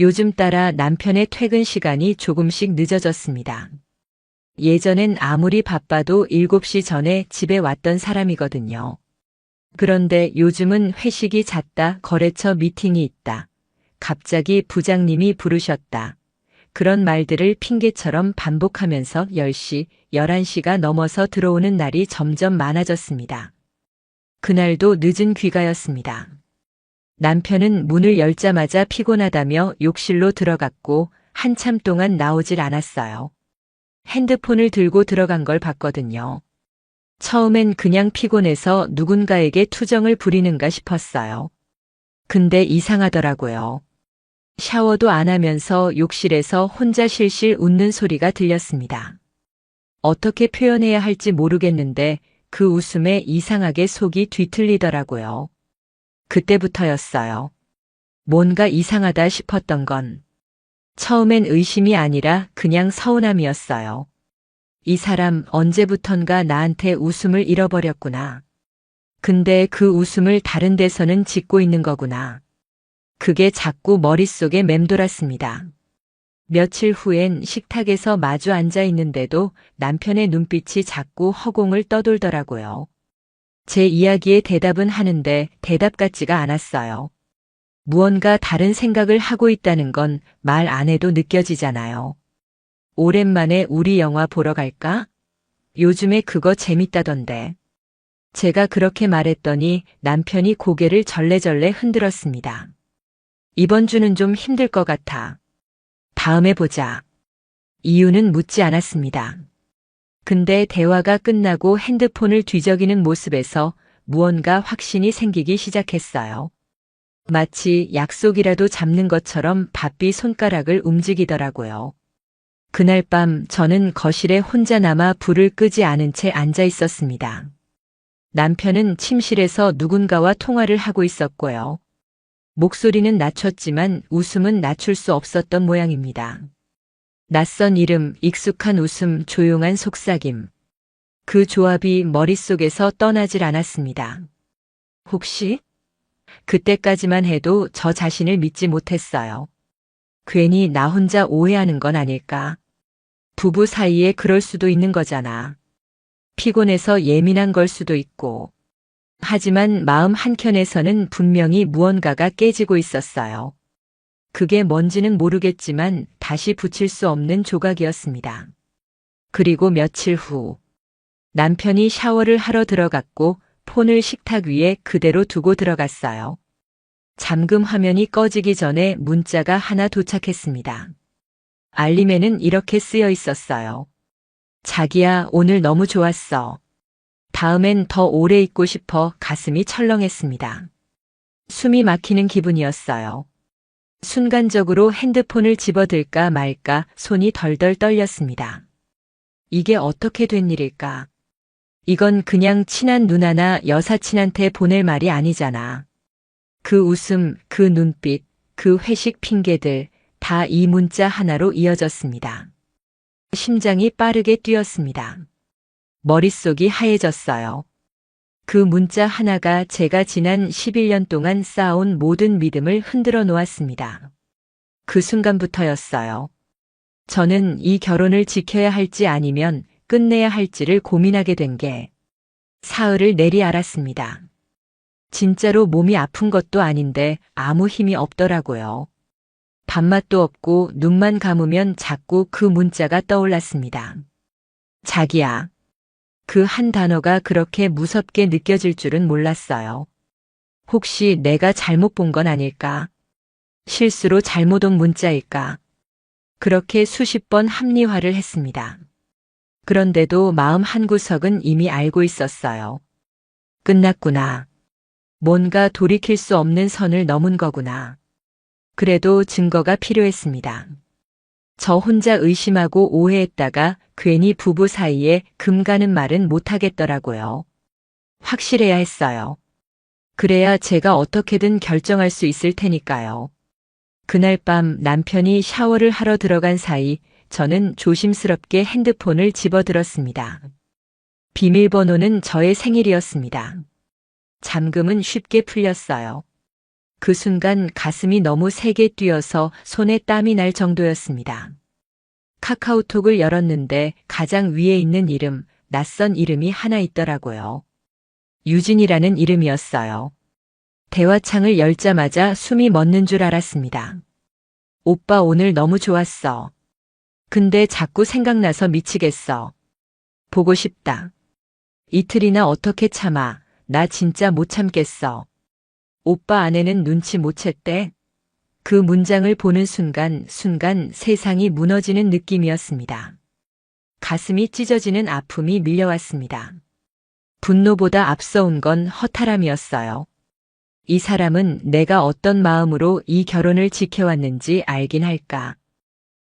요즘 따라 남편의 퇴근 시간이 조금씩 늦어졌습니다. 예전엔 아무리 바빠도 7시 전에 집에 왔던 사람이거든요. 그런데 요즘은 회식이 잦다, 거래처 미팅이 있다, 갑자기 부장님이 부르셨다. 그런 말들을 핑계처럼 반복하면서 10시, 11시가 넘어서 들어오는 날이 점점 많아졌습니다. 그날도 늦은 귀가였습니다. 남편은 문을 열자마자 피곤하다며 욕실로 들어갔고 한참 동안 나오질 않았어요. 핸드폰을 들고 들어간 걸 봤거든요. 처음엔 그냥 피곤해서 누군가에게 투정을 부리는가 싶었어요. 근데 이상하더라고요. 샤워도 안 하면서 욕실에서 혼자 실실 웃는 소리가 들렸습니다. 어떻게 표현해야 할지 모르겠는데 그 웃음에 이상하게 속이 뒤틀리더라고요. 그때부터였어요. 뭔가 이상하다 싶었던 건 처음엔 의심이 아니라 그냥 서운함이었어요. 이 사람 언제부턴가 나한테 웃음을 잃어버렸구나. 근데 그 웃음을 다른 데서는 짓고 있는 거구나. 그게 자꾸 머릿속에 맴돌았습니다. 며칠 후엔 식탁에서 마주 앉아 있는데도 남편의 눈빛이 자꾸 허공을 떠돌더라고요. 제 이야기에 대답은 하는데 대답 같지가 않았어요. 무언가 다른 생각을 하고 있다는 건 말 안 해도 느껴지잖아요. 오랜만에 우리 영화 보러 갈까? 요즘에 그거 재밌다던데. 제가 그렇게 말했더니 남편이 고개를 절레절레 흔들었습니다. 이번 주는 좀 힘들 것 같아. 다음에 보자. 이유는 묻지 않았습니다. 근데 대화가 끝나고 핸드폰을 뒤적이는 모습에서 무언가 확신이 생기기 시작했어요. 마치 약속이라도 잡는 것처럼 바삐 손가락을 움직이더라고요. 그날 밤 저는 거실에 혼자 남아 불을 끄지 않은 채 앉아 있었습니다. 남편은 침실에서 누군가와 통화를 하고 있었고요. 목소리는 낮췄지만 웃음은 낮출 수 없었던 모양입니다. 낯선 이름, 익숙한 웃음, 조용한 속삭임. 그 조합이 머릿속에서 떠나질 않았습니다. 혹시? 그때까지만 해도 저 자신을 믿지 못했어요. 괜히 나 혼자 오해하는 건 아닐까? 부부 사이에 그럴 수도 있는 거잖아. 피곤해서 예민한 걸 수도 있고. 하지만 마음 한켠에서는 분명히 무언가가 깨지고 있었어요. 그게 뭔지는 모르겠지만 다시 붙일 수 없는 조각이었습니다. 그리고 며칠 후 남편이 샤워를 하러 들어갔고 폰을 식탁 위에 그대로 두고 들어갔어요. 잠금 화면이 꺼지기 전에 문자가 하나 도착했습니다. 알림에는 이렇게 쓰여 있었어요. 자기야, 오늘 너무 좋았어. 다음엔 더 오래 있고 싶어. 가슴이 철렁했습니다. 숨이 막히는 기분이었어요. 순간적으로 핸드폰을 집어들까 말까 손이 덜덜 떨렸습니다. 이게 어떻게 된 일일까? 이건 그냥 친한 누나나 여사친한테 보낼 말이 아니잖아. 그 웃음, 그 눈빛, 그 회식 핑계들 다 이 문자 하나로 이어졌습니다. 심장이 빠르게 뛰었습니다. 머릿속이 하얘졌어요. 그 문자 하나가 제가 지난 11년 동안 쌓아온 모든 믿음을 흔들어 놓았습니다. 그 순간부터였어요. 저는 이 결혼을 지켜야 할지 아니면 끝내야 할지를 고민하게 된 게 사흘을 내리 알았습니다. 진짜로 몸이 아픈 것도 아닌데 아무 힘이 없더라고요. 밥맛도 없고 눈만 감으면 자꾸 그 문자가 떠올랐습니다. 자기야. 그 한 단어가 그렇게 무섭게 느껴질 줄은 몰랐어요. 혹시 내가 잘못 본 건 아닐까? 실수로 잘못 온 문자일까? 그렇게 수십 번 합리화를 했습니다. 그런데도 마음 한구석은 이미 알고 있었어요. 끝났구나. 뭔가 돌이킬 수 없는 선을 넘은 거구나. 그래도 증거가 필요했습니다. 저 혼자 의심하고 오해했다가 괜히 부부 사이에 금 가는 말은 못하겠더라고요. 확실해야 했어요. 그래야 제가 어떻게든 결정할 수 있을 테니까요. 그날 밤 남편이 샤워를 하러 들어간 사이 저는 조심스럽게 핸드폰을 집어들었습니다. 비밀번호는 저의 생일이었습니다. 잠금은 쉽게 풀렸어요. 그 순간 가슴이 너무 세게 뛰어서 손에 땀이 날 정도였습니다. 카카오톡을 열었는데 가장 위에 있는 이름, 낯선 이름이 하나 있더라고요. 유진이라는 이름이었어요. 대화창을 열자마자 숨이 멎는 줄 알았습니다. 오빠 오늘 너무 좋았어. 근데 자꾸 생각나서 미치겠어. 보고 싶다. 이틀이나 어떻게 참아. 나 진짜 못 참겠어. 오빠 아내는 눈치 못 챘대? 그 문장을 보는 순간 세상이 무너지는 느낌이었습니다. 가슴이 찢어지는 아픔이 밀려왔습니다. 분노보다 앞서온 건 허탈함이었어요. 이 사람은 내가 어떤 마음으로 이 결혼을 지켜왔는지 알긴 할까?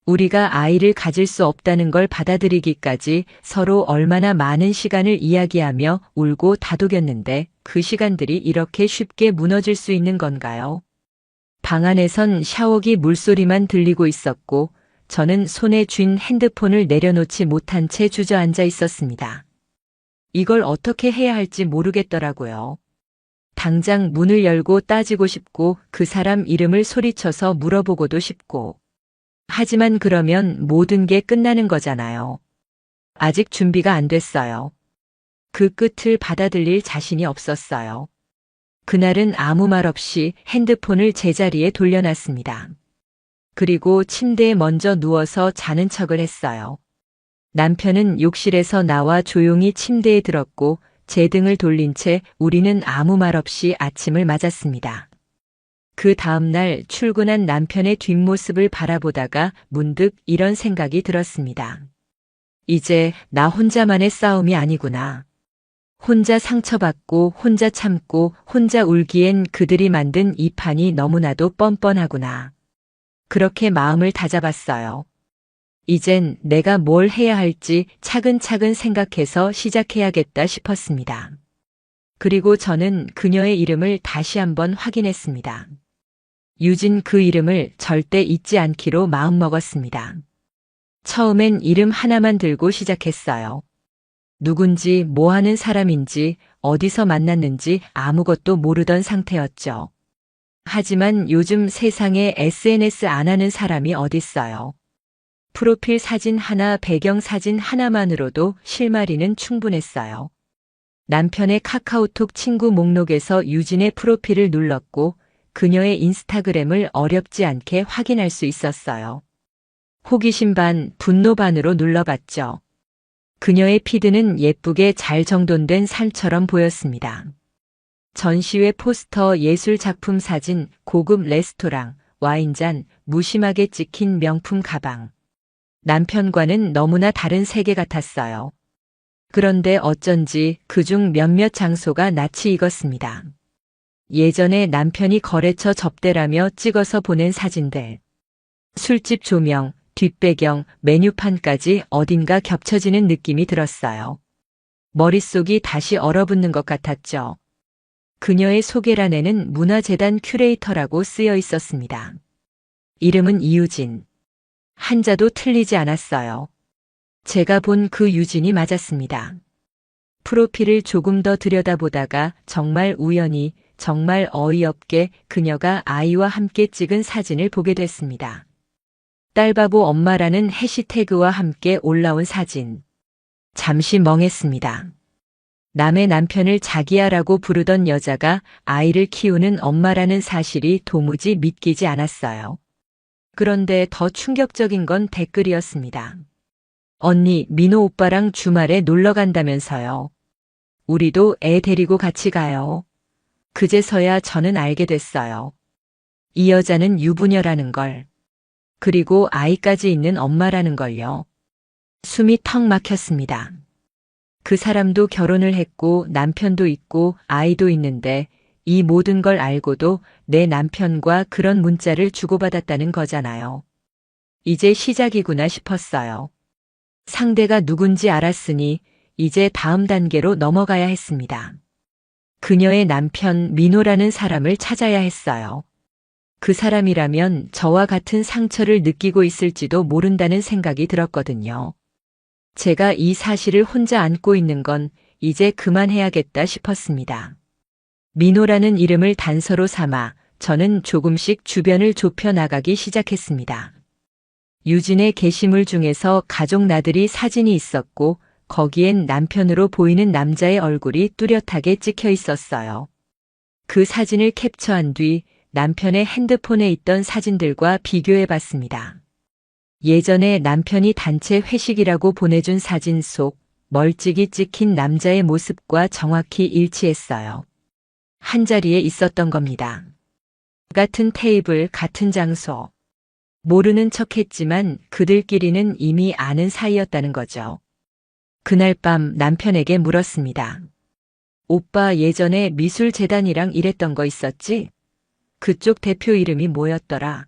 우리가 아이를 가질 수 없다는 걸 받아들이기까지 서로 얼마나 많은 시간을 이야기하며 울고 다독였는데 그 시간들이 이렇게 쉽게 무너질 수 있는 건가요? 방 안에선 샤워기 물소리만 들리고 있었고 저는 손에 쥔 핸드폰을 내려놓지 못한 채 주저앉아 있었습니다. 이걸 어떻게 해야 할지 모르겠더라고요. 당장 문을 열고 따지고 싶고 그 사람 이름을 소리쳐서 물어보고도 싶고. 하지만 그러면 모든 게 끝나는 거잖아요. 아직 준비가 안 됐어요. 그 끝을 받아들일 자신이 없었어요. 그날은 아무 말 없이 핸드폰을 제자리에 돌려놨습니다. 그리고 침대에 먼저 누워서 자는 척을 했어요. 남편은 욕실에서 나와 조용히 침대에 들었고 제 등을 돌린 채 우리는 아무 말 없이 아침을 맞았습니다. 그 다음날 출근한 남편의 뒷모습을 바라보다가 문득 이런 생각이 들었습니다. 이제 나 혼자만의 싸움이 아니구나. 혼자 상처받고 혼자 참고 혼자 울기엔 그들이 만든 이 판이 너무나도 뻔뻔하구나. 그렇게 마음을 다잡았어요. 이젠 내가 뭘 해야 할지 차근차근 생각해서 시작해야겠다 싶었습니다. 그리고 저는 그녀의 이름을 다시 한번 확인했습니다. 유진 그 이름을 절대 잊지 않기로 마음먹었습니다. 처음엔 이름 하나만 들고 시작했어요. 누군지 뭐 하는 사람인지 어디서 만났는지 아무것도 모르던 상태였죠. 하지만 요즘 세상에 SNS 안 하는 사람이 어딨어요. 프로필 사진 하나, 배경 사진 하나만으로도 실마리는 충분했어요. 남편의 카카오톡 친구 목록에서 유진의 프로필을 눌렀고 그녀의 인스타그램을 어렵지 않게 확인할 수 있었어요. 호기심 반, 분노 반으로 눌러봤죠. 그녀의 피드는 예쁘게 잘 정돈된 삶처럼 보였습니다. 전시회 포스터, 예술 작품 사진, 고급 레스토랑, 와인잔, 무심하게 찍힌 명품 가방. 남편과는 너무나 다른 세계 같았어요. 그런데 어쩐지 그중 몇몇 장소가 낯이 익었습니다. 예전에 남편이 거래처 접대라며 찍어서 보낸 사진들. 술집 조명, 뒷배경, 메뉴판까지 어딘가 겹쳐지는 느낌이 들었어요. 머릿속이 다시 얼어붙는 것 같았죠. 그녀의 소개란에는 문화재단 큐레이터라고 쓰여 있었습니다. 이름은 이유진. 한자도 틀리지 않았어요. 제가 본 그 유진이 맞았습니다. 프로필을 조금 더 들여다보다가 정말 우연히, 정말 어이없게 그녀가 아이와 함께 찍은 사진을 보게 됐습니다. 딸바보 엄마라는 해시태그와 함께 올라온 사진. 잠시 멍했습니다. 남의 남편을 자기야라고 부르던 여자가 아이를 키우는 엄마라는 사실이 도무지 믿기지 않았어요. 그런데 더 충격적인 건 댓글이었습니다. 언니, 민호 오빠랑 주말에 놀러 간다면서요. 우리도 애 데리고 같이 가요. 그제서야 저는 알게 됐어요. 이 여자는 유부녀라는 걸. 그리고 아이까지 있는 엄마라는 걸요. 숨이 턱 막혔습니다. 그 사람도 결혼을 했고 남편도 있고 아이도 있는데 이 모든 걸 알고도 내 남편과 그런 문자를 주고받았다는 거잖아요. 이제 시작이구나 싶었어요. 상대가 누군지 알았으니 이제 다음 단계로 넘어가야 했습니다. 그녀의 남편 민호라는 사람을 찾아야 했어요. 그 사람이라면 저와 같은 상처를 느끼고 있을지도 모른다는 생각이 들었거든요. 제가 이 사실을 혼자 안고 있는 건 이제 그만해야겠다 싶었습니다. 민호라는 이름을 단서로 삼아 저는 조금씩 주변을 좁혀 나가기 시작했습니다. 유진의 게시물 중에서 가족 나들이 사진이 있었고 거기엔 남편으로 보이는 남자의 얼굴이 뚜렷하게 찍혀 있었어요. 그 사진을 캡처한 뒤 남편의 핸드폰에 있던 사진들과 비교해 봤습니다. 예전에 남편이 단체 회식이라고 보내준 사진 속 멀찍이 찍힌 남자의 모습과 정확히 일치했어요. 한자리에 있었던 겁니다. 같은 테이블, 같은 장소. 모르는 척했지만 그들끼리는 이미 아는 사이였다는 거죠. 그날 밤 남편에게 물었습니다. 오빠 예전에 미술재단이랑 일했던 거 있었지? 그쪽 대표 이름이 뭐였더라?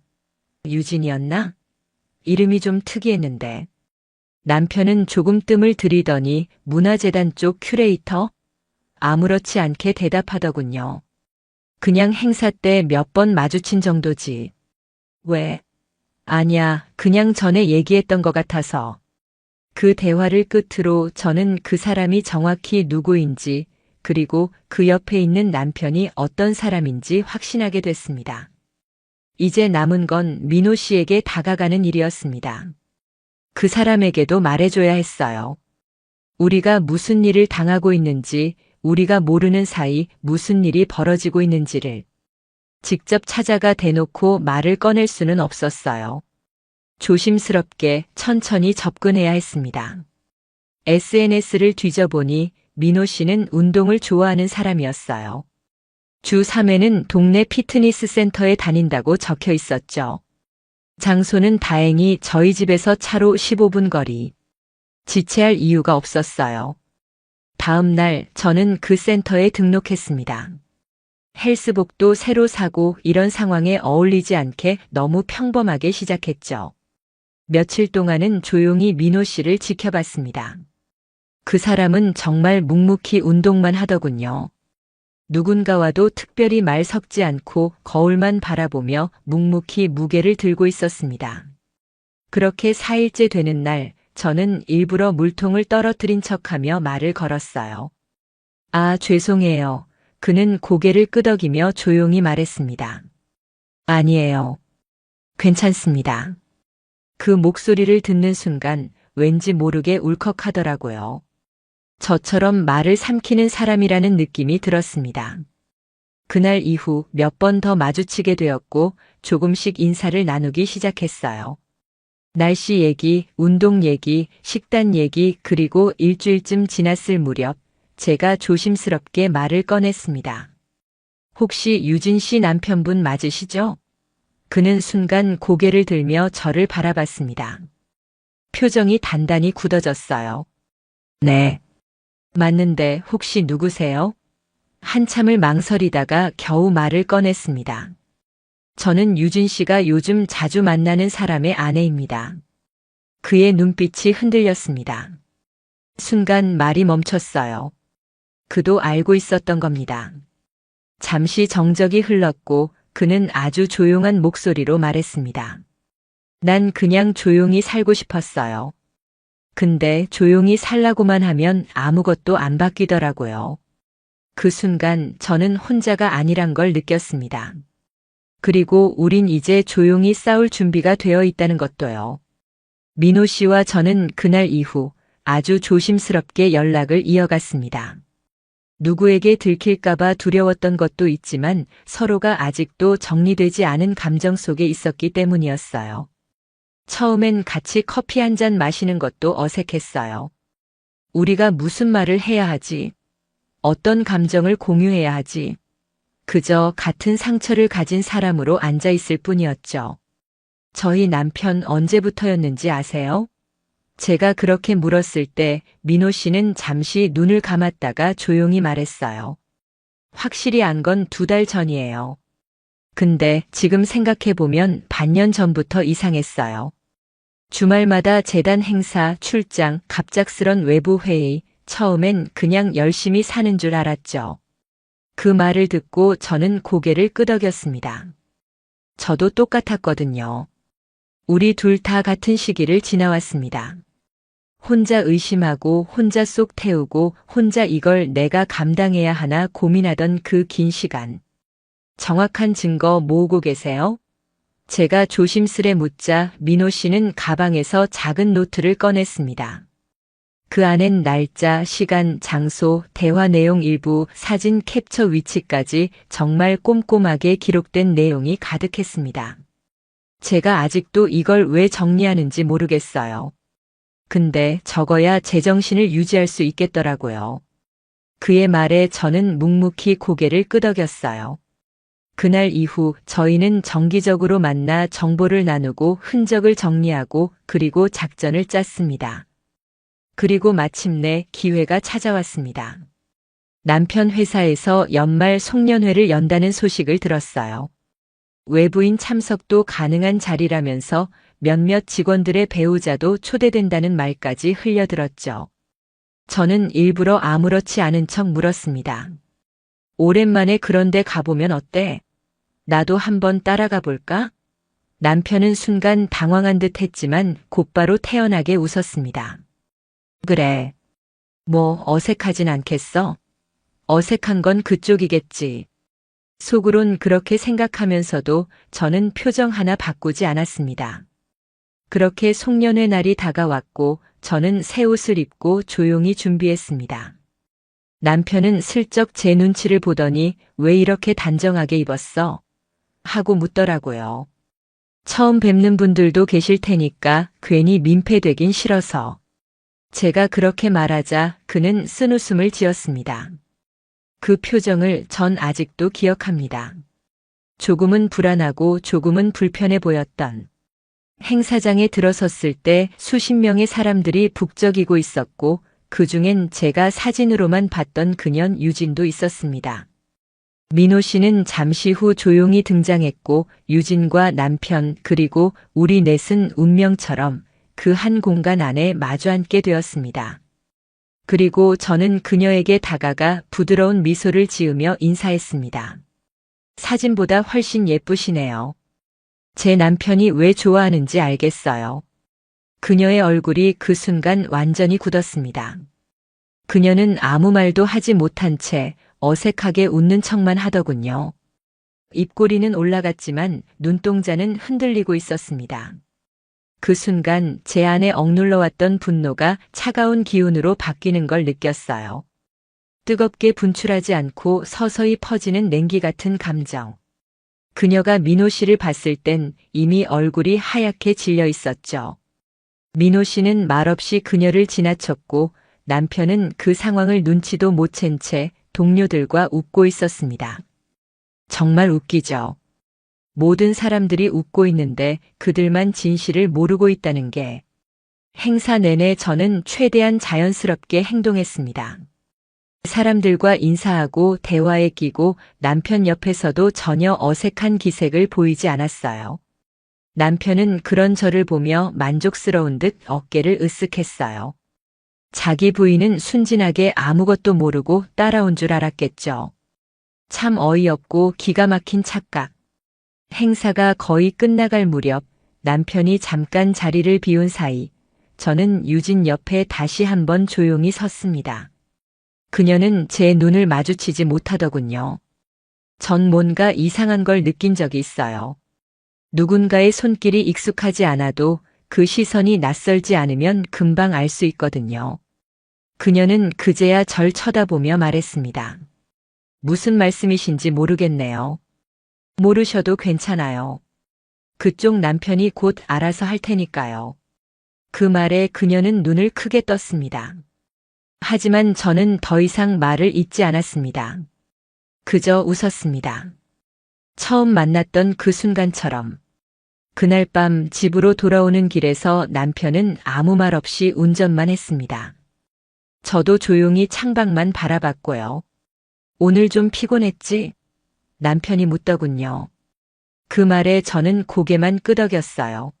유진이었나? 이름이 좀 특이했는데. 남편은 조금 뜸을 들이더니 문화재단 쪽 큐레이터? 아무렇지 않게 대답하더군요. 그냥 행사 때 몇 번 마주친 정도지. 왜? 아니야, 그냥 전에 얘기했던 것 같아서. 그 대화를 끝으로 저는 그 사람이 정확히 누구인지 그리고 그 옆에 있는 남편이 어떤 사람인지 확신하게 됐습니다. 이제 남은 건 민호 씨에게 다가가는 일이었습니다. 그 사람에게도 말해줘야 했어요. 우리가 무슨 일을 당하고 있는지, 우리가 모르는 사이 무슨 일이 벌어지고 있는지를 직접 찾아가 대놓고 말을 꺼낼 수는 없었어요. 조심스럽게 천천히 접근해야 했습니다. SNS를 뒤져보니 민호 씨는 운동을 좋아하는 사람이었어요. 주 3회는 동네 피트니스 센터에 다닌다고 적혀 있었죠. 장소는 다행히 저희 집에서 차로 15분 거리. 지체할 이유가 없었어요. 다음 날 저는 그 센터에 등록했습니다. 헬스복도 새로 사고 이런 상황에 어울리지 않게 너무 평범하게 시작했죠. 며칠 동안은 조용히 민호 씨를 지켜봤습니다. 그 사람은 정말 묵묵히 운동만 하더군요. 누군가와도 특별히 말 섞지 않고 거울만 바라보며 묵묵히 무게를 들고 있었습니다. 그렇게 4일째 되는 날 저는 일부러 물통을 떨어뜨린 척하며 말을 걸었어요. 아, 죄송해요. 그는 고개를 끄덕이며 조용히 말했습니다. 아니에요. 괜찮습니다. 그 목소리를 듣는 순간 왠지 모르게 울컥하더라고요. 저처럼 말을 삼키는 사람이라는 느낌이 들었습니다. 그날 이후 몇 번 더 마주치게 되었고 조금씩 인사를 나누기 시작했어요. 날씨 얘기, 운동 얘기, 식단 얘기 그리고 일주일쯤 지났을 무렵 제가 조심스럽게 말을 꺼냈습니다. 혹시 유진 씨 남편분 맞으시죠? 그는 순간 고개를 들며 저를 바라봤습니다. 표정이 단단히 굳어졌어요. 네. 맞는데 혹시 누구세요? 한참을 망설이다가 겨우 말을 꺼냈습니다. 저는 유진 씨가 요즘 자주 만나는 사람의 아내입니다. 그의 눈빛이 흔들렸습니다. 순간 말이 멈췄어요. 그도 알고 있었던 겁니다. 잠시 정적이 흘렀고 그는 아주 조용한 목소리로 말했습니다. 난 그냥 조용히 살고 싶었어요. 근데 조용히 살라고만 하면 아무것도 안 바뀌더라고요. 그 순간 저는 혼자가 아니란 걸 느꼈습니다. 그리고 우린 이제 조용히 싸울 준비가 되어 있다는 것도요. 민호 씨와 저는 그날 이후 아주 조심스럽게 연락을 이어갔습니다. 누구에게 들킬까봐 두려웠던 것도 있지만 서로가 아직도 정리되지 않은 감정 속에 있었기 때문이었어요. 처음엔 같이 커피 한 잔 마시는 것도 어색했어요. 우리가 무슨 말을 해야 하지? 어떤 감정을 공유해야 하지? 그저 같은 상처를 가진 사람으로 앉아 있을 뿐이었죠. 저희 남편 언제부터였는지 아세요? 제가 그렇게 물었을 때 민호 씨는 잠시 눈을 감았다가 조용히 말했어요. 확실히 안 건 2달 전이에요. 근데 지금 생각해보면 반년 전부터 이상했어요. 주말마다 재단 행사, 출장, 갑작스런 외부 회의, 처음엔 그냥 열심히 사는 줄 알았죠. 그 말을 듣고 저는 고개를 끄덕였습니다. 저도 똑같았거든요. 우리 둘 다 같은 시기를 지나왔습니다. 혼자 의심하고 혼자 쏙 태우고 혼자 이걸 내가 감당해야 하나 고민하던 그 긴 시간. 정확한 증거 모으고 계세요? 제가 조심스레 묻자 민호 씨는 가방에서 작은 노트를 꺼냈습니다. 그 안엔 날짜, 시간, 장소, 대화 내용 일부, 사진 캡처 위치까지 정말 꼼꼼하게 기록된 내용이 가득했습니다. 제가 아직도 이걸 왜 정리하는지 모르겠어요. 근데 적어야 제정신을 유지할 수 있겠더라고요. 그의 말에 저는 묵묵히 고개를 끄덕였어요. 그날 이후 저희는 정기적으로 만나 정보를 나누고 흔적을 정리하고 그리고 작전을 짰습니다. 그리고 마침내 기회가 찾아왔습니다. 남편 회사에서 연말 송년회를 연다는 소식을 들었어요. 외부인 참석도 가능한 자리라면서 몇몇 직원들의 배우자도 초대된다는 말까지 흘려들었죠. 저는 일부러 아무렇지 않은 척 물었습니다. 오랜만에 그런데 가보면 어때? 나도 한번 따라가 볼까? 남편은 순간 당황한 듯 했지만 곧바로 태연하게 웃었습니다. 그래. 뭐 어색하진 않겠어? 어색한 건 그쪽이겠지. 속으론 그렇게 생각하면서도 저는 표정 하나 바꾸지 않았습니다. 그렇게 송년회 날이 다가왔고 저는 새 옷을 입고 조용히 준비했습니다. 남편은 슬쩍 제 눈치를 보더니 왜 이렇게 단정하게 입었어? 하고 묻더라고요. 처음 뵙는 분들도 계실 테니까 괜히 민폐되긴 싫어서. 제가 그렇게 말하자 그는 쓴웃음을 지었습니다. 그 표정을 전 아직도 기억합니다. 조금은 불안하고 조금은 불편해 보였던. 행사장에 들어섰을 때 수십 명의 사람들이 북적이고 있었고 그 중엔 제가 사진으로만 봤던 그년 유진도 있었습니다. 민호 씨는 잠시 후 조용히 등장했고 유진과 남편 그리고 우리 넷은 운명처럼 그 한 공간 안에 마주 앉게 되었습니다. 그리고 저는 그녀에게 다가가 부드러운 미소를 지으며 인사했습니다. 사진보다 훨씬 예쁘시네요. 제 남편이 왜 좋아하는지 알겠어요. 그녀의 얼굴이 그 순간 완전히 굳었습니다. 그녀는 아무 말도 하지 못한 채 어색하게 웃는 척만 하더군요. 입꼬리는 올라갔지만 눈동자는 흔들리고 있었습니다. 그 순간 제 안에 억눌러왔던 분노가 차가운 기운으로 바뀌는 걸 느꼈어요. 뜨겁게 분출하지 않고 서서히 퍼지는 냉기 같은 감정. 그녀가 민호 씨를 봤을 땐 이미 얼굴이 하얗게 질려 있었죠. 민호 씨는 말없이 그녀를 지나쳤고 남편은 그 상황을 눈치도 못 챈 채 동료들과 웃고 있었습니다. 정말 웃기죠. 모든 사람들이 웃고 있는데 그들만 진실을 모르고 있다는 게. 행사 내내 저는 최대한 자연스럽게 행동했습니다. 사람들과 인사하고 대화에 끼고 남편 옆에서도 전혀 어색한 기색을 보이지 않았어요. 남편은 그런 저를 보며 만족스러운 듯 어깨를 으쓱했어요. 자기 부인은 순진하게 아무것도 모르고 따라온 줄 알았겠죠. 참 어이없고 기가 막힌 착각. 행사가 거의 끝나갈 무렵 남편이 잠깐 자리를 비운 사이 저는 유진 옆에 다시 한번 조용히 섰습니다. 그녀는 제 눈을 마주치지 못하더군요. 전 뭔가 이상한 걸 느낀 적이 있어요. 누군가의 손길이 익숙하지 않아도 그 시선이 낯설지 않으면 금방 알 수 있거든요. 그녀는 그제야 절 쳐다보며 말했습니다. 무슨 말씀이신지 모르겠네요. 모르셔도 괜찮아요. 그쪽 남편이 곧 알아서 할 테니까요. 그 말에 그녀는 눈을 크게 떴습니다. 하지만 저는 더 이상 말을 잇지 않았습니다. 그저 웃었습니다. 처음 만났던 그 순간처럼. 그날 밤 집으로 돌아오는 길에서 남편은 아무 말 없이 운전만 했습니다. 저도 조용히 창밖만 바라봤고요. 오늘 좀 피곤했지? 남편이 묻더군요. 그 말에 저는 고개만 끄덕였어요.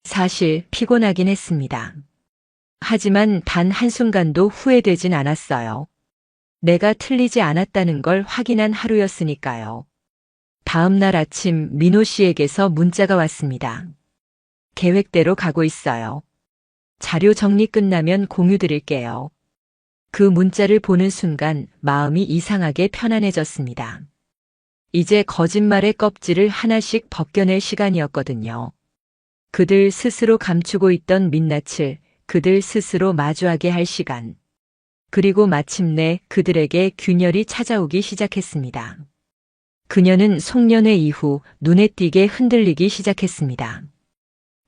사실 피곤하긴 했습니다. 하지만 단 한순간도 후회되진 않았어요. 내가 틀리지 않았다는 걸 확인한 하루였으니까요. 다음 날 아침 민호 씨에게서 문자가 왔습니다. 계획대로 가고 있어요. 자료 정리 끝나면 공유 드릴게요. 그 문자를 보는 순간 마음이 이상하게 편안해졌습니다. 이제 거짓말의 껍질을 하나씩 벗겨낼 시간이었거든요. 그들 스스로 감추고 있던 민낯을 그들 스스로 마주하게 할 시간. 그리고 마침내 그들에게 균열이 찾아오기 시작했습니다. 그녀는 송년회 이후 눈에 띄게 흔들리기 시작했습니다.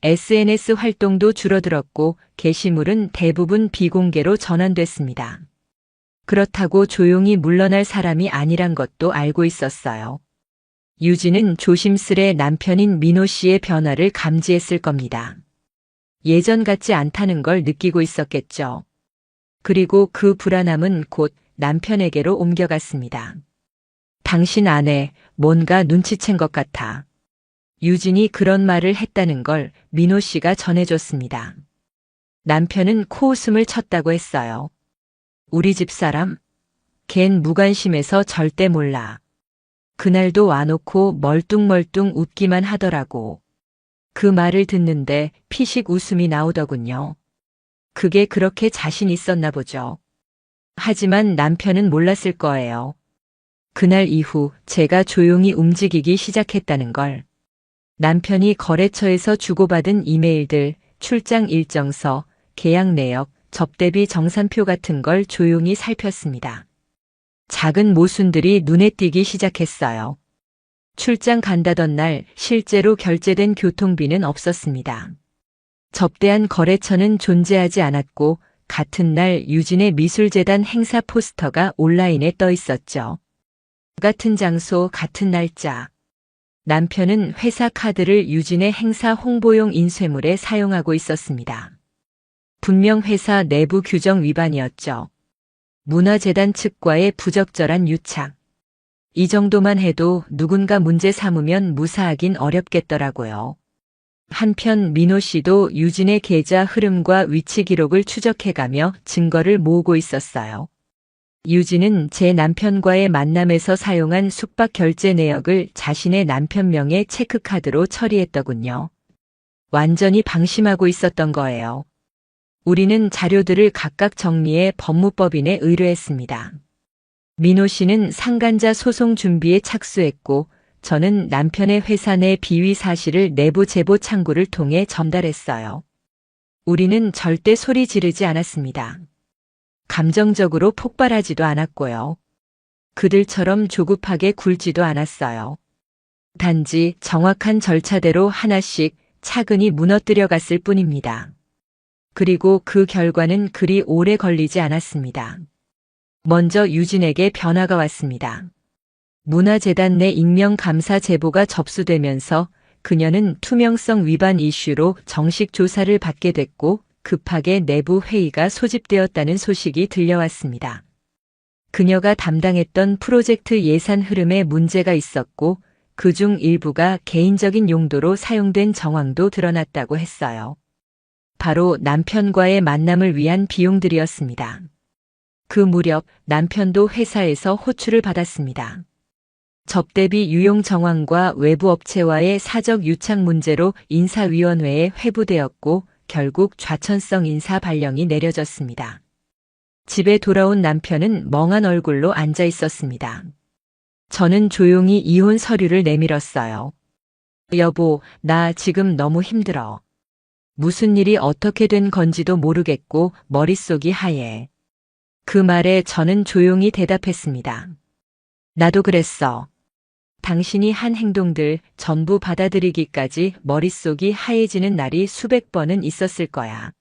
SNS 활동도 줄어들었고 게시물은 대부분 비공개로 전환됐습니다. 그렇다고 조용히 물러날 사람이 아니란 것도 알고 있었어요. 유진은 조심스레 남편인 민호 씨의 변화를 감지했을 겁니다. 예전 같지 않다는 걸 느끼고 있었겠죠. 그리고 그 불안함은 곧 남편에게로 옮겨갔습니다. 당신 아내 뭔가 눈치챈 것 같아. 유진이 그런 말을 했다는 걸 민호 씨가 전해줬습니다. 남편은 코웃음을 쳤다고 했어요. 우리 집 사람? 걘 무관심해서 절대 몰라. 그날도 와놓고 멀뚱멀뚱 웃기만 하더라고. 그 말을 듣는데 피식 웃음이 나오더군요. 그게 그렇게 자신 있었나 보죠. 하지만 남편은 몰랐을 거예요. 그날 이후 제가 조용히 움직이기 시작했다는 걸. 남편이 거래처에서 주고받은 이메일들, 출장 일정서, 계약 내역, 접대비 정산표 같은 걸 조용히 살폈습니다. 작은 모순들이 눈에 띄기 시작했어요. 출장 간다던 날 실제로 결제된 교통비는 없었습니다. 접대한 거래처는 존재하지 않았고 같은 날 유진의 미술재단 행사 포스터가 온라인에 떠 있었죠. 같은 장소, 같은 날짜. 남편은 회사 카드를 유진의 행사 홍보용 인쇄물에 사용하고 있었습니다. 분명 회사 내부 규정 위반이었죠. 문화재단 측과의 부적절한 유착. 이 정도만 해도 누군가 문제 삼으면 무사하긴 어렵겠더라고요. 한편 민호 씨도 유진의 계좌 흐름과 위치 기록을 추적해가며 증거를 모으고 있었어요. 유진은 제 남편과의 만남에서 사용한 숙박 결제 내역을 자신의 남편 명의 체크카드로 처리했더군요. 완전히 방심하고 있었던 거예요. 우리는 자료들을 각각 정리해 법무법인에 의뢰했습니다. 민호 씨는 상간자 소송 준비에 착수했고 저는 남편의 회사 내 비위 사실을 내부 제보 창구를 통해 전달했어요. 우리는 절대 소리 지르지 않았습니다. 감정적으로 폭발하지도 않았고요. 그들처럼 조급하게 굴지도 않았어요. 단지 정확한 절차대로 하나씩 차근히 무너뜨려 갔을 뿐입니다. 그리고 그 결과는 그리 오래 걸리지 않았습니다. 먼저 유진에게 변화가 왔습니다. 문화재단 내 익명감사 제보가 접수되면서 그녀는 투명성 위반 이슈로 정식 조사를 받게 됐고 급하게 내부 회의가 소집되었다는 소식이 들려왔습니다. 그녀가 담당했던 프로젝트 예산 흐름에 문제가 있었고 그중 일부가 개인적인 용도로 사용된 정황도 드러났다고 했어요. 바로 남편과의 만남을 위한 비용들이었습니다. 그 무렵 남편도 회사에서 호출을 받았습니다. 접대비 유용 정황과 외부 업체와의 사적 유착 문제로 인사위원회에 회부되었고 결국 좌천성 인사 발령이 내려졌습니다. 집에 돌아온 남편은 멍한 얼굴로 앉아 있었습니다. 저는 조용히 이혼 서류를 내밀었어요. 여보, 나 지금 너무 힘들어. 무슨 일이 어떻게 된 건지도 모르겠고 머릿속이 하얘. 그 말에 저는 조용히 대답했습니다. 나도 그랬어. 당신이 한 행동들 전부 받아들이기까지 머릿속이 하얘지는 날이 수백 번은 있었을 거야.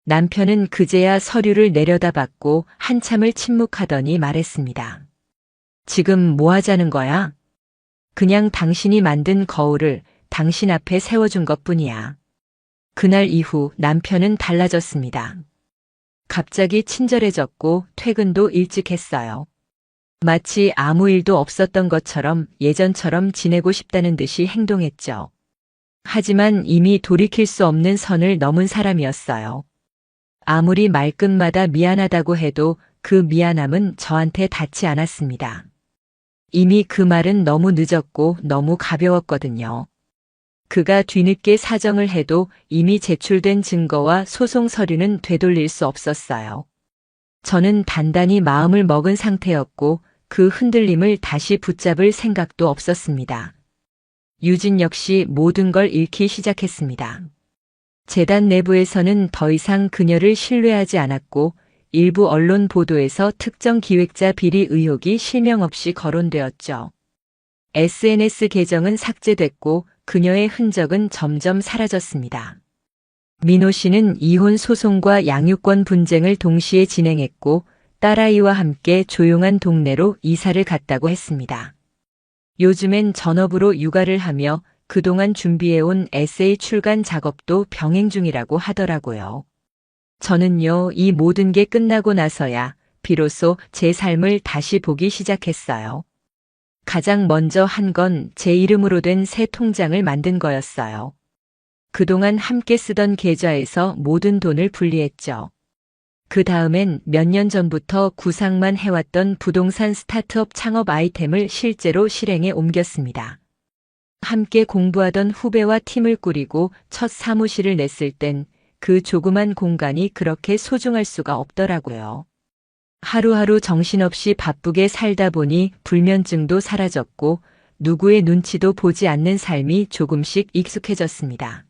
남편은 그제야 서류를 내려다봤고 한참을 침묵하더니 말했습니다. 지금 뭐 하자는 거야? 그냥 당신이 만든 거울을 당신 앞에 세워준 것뿐이야. 그날 이후 남편은 달라졌습니다. 갑자기 친절해졌고 퇴근도 일찍 했어요. 마치 아무 일도 없었던 것처럼 예전처럼 지내고 싶다는 듯이 행동했죠. 하지만 이미 돌이킬 수 없는 선을 넘은 사람이었어요. 아무리 말끝마다 미안하다고 해도 그 미안함은 저한테 닿지 않았습니다. 이미 그 말은 너무 늦었고 너무 가벼웠거든요. 그가 뒤늦게 사정을 해도 이미 제출된 증거와 소송 서류는 되돌릴 수 없었어요. 저는 단단히 마음을 먹은 상태였고 그 흔들림을 다시 붙잡을 생각도 없었습니다. 유진 역시 모든 걸 잃기 시작했습니다. 재단 내부에서는 더 이상 그녀를 신뢰하지 않았고 일부 언론 보도에서 특정 기획자 비리 의혹이 실명 없이 거론되었죠. SNS 계정은 삭제됐고 그녀의 흔적은 점점 사라졌습니다. 민호 씨는 이혼 소송과 양육권 분쟁을 동시에 진행했고 딸아이와 함께 조용한 동네로 이사를 갔다고 했습니다. 요즘엔 전업으로 육아를 하며 그동안 준비해온 에세이 출간 작업도 병행 중이라고 하더라고요. 저는요, 이 모든 게 끝나고 나서야 비로소 제 삶을 다시 보기 시작했어요. 가장 먼저 한 건 제 이름으로 된 새 통장을 만든 거였어요. 그동안 함께 쓰던 계좌에서 모든 돈을 분리했죠. 그 다음엔 몇 년 전부터 구상만 해왔던 부동산 스타트업 창업 아이템을 실제로 실행에 옮겼습니다. 함께 공부하던 후배와 팀을 꾸리고 첫 사무실을 냈을 땐 그 조그만 공간이 그렇게 소중할 수가 없더라고요. 하루하루 정신없이 바쁘게 살다 보니 불면증도 사라졌고 누구의 눈치도 보지 않는 삶이 조금씩 익숙해졌습니다.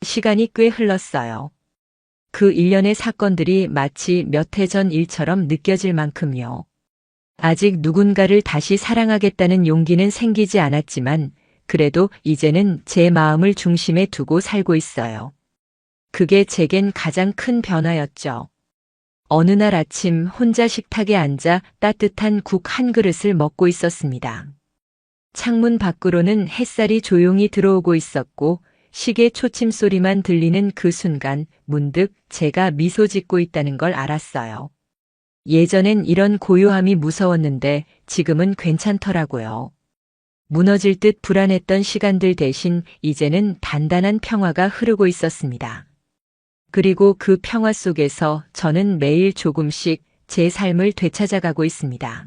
시간이 꽤 흘렀어요. 그 일련의 사건들이 마치 몇 해 전 일처럼 느껴질 만큼요. 아직 누군가를 다시 사랑하겠다는 용기는 생기지 않았지만 그래도 이제는 제 마음을 중심에 두고 살고 있어요. 그게 제겐 가장 큰 변화였죠. 어느 날 아침 혼자 식탁에 앉아 따뜻한 국 한 그릇을 먹고 있었습니다. 창문 밖으로는 햇살이 조용히 들어오고 있었고 시계 초침 소리만 들리는 그 순간 문득 제가 미소 짓고 있다는 걸 알았어요. 예전엔 이런 고요함이 무서웠는데 지금은 괜찮더라고요. 무너질 듯 불안했던 시간들 대신 이제는 단단한 평화가 흐르고 있었습니다. 그리고 그 평화 속에서 저는 매일 조금씩 제 삶을 되찾아가고 있습니다.